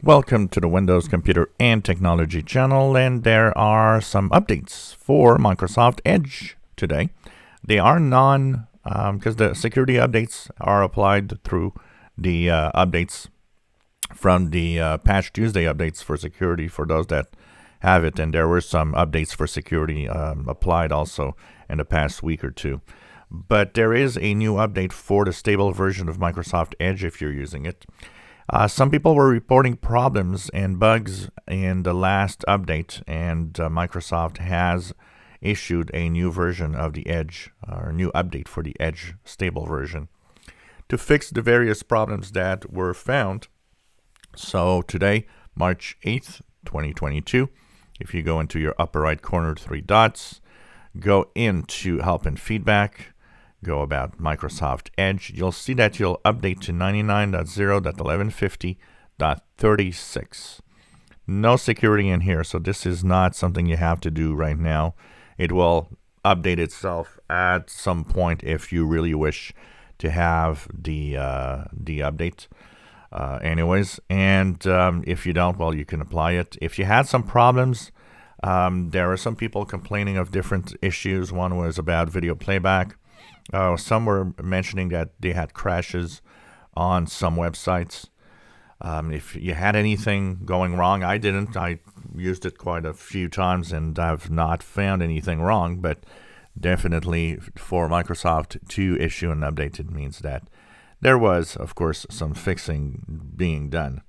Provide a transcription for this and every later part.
Welcome to the Windows Computer and Technology channel, and there are some updates for Microsoft Edge today. They are because the security updates are applied through the updates from the Patch Tuesday updates for security for those that have it, and there were some updates for security applied also in the past week or two. But there is a new update for the stable version of Microsoft Edge if you're using it. Some people were reporting problems and bugs in the last update, and Microsoft has issued a new version of the Edge, or new update for the Edge stable version to fix the various problems that were found. So today, March 8th, 2022, if you go into your upper right corner, three dots, go into Help and Feedback, go about Microsoft Edge, you'll see that you'll update to 99.0.1150.36. No security in here, so this is not something you have to do right now. It will update itself at some point if you really wish to have the update. Anyways, and if you don't, well, you can apply it. If you had some problems, there are some people complaining of different issues. One was about video playback. Some were mentioning that they had crashes on some websites. If you had anything going wrong, I didn't. I used it quite a few times and I've not found anything wrong, but definitely for Microsoft to issue an update, it means that there was, of course, some fixing being done.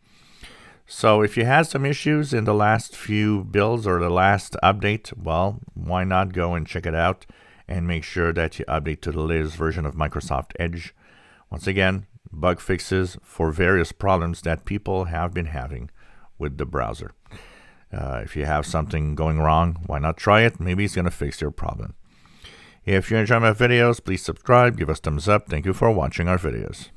So if you had some issues in the last few builds or the last update, well, why not go and check it out and make sure that you update to the latest version of Microsoft Edge. Once again, bug fixes for various problems that people have been having with the browser. If you have something going wrong, why not try it? Maybe it's going to fix your problem. If you enjoy my videos, please subscribe, give us thumbs up. Thank you for watching our videos.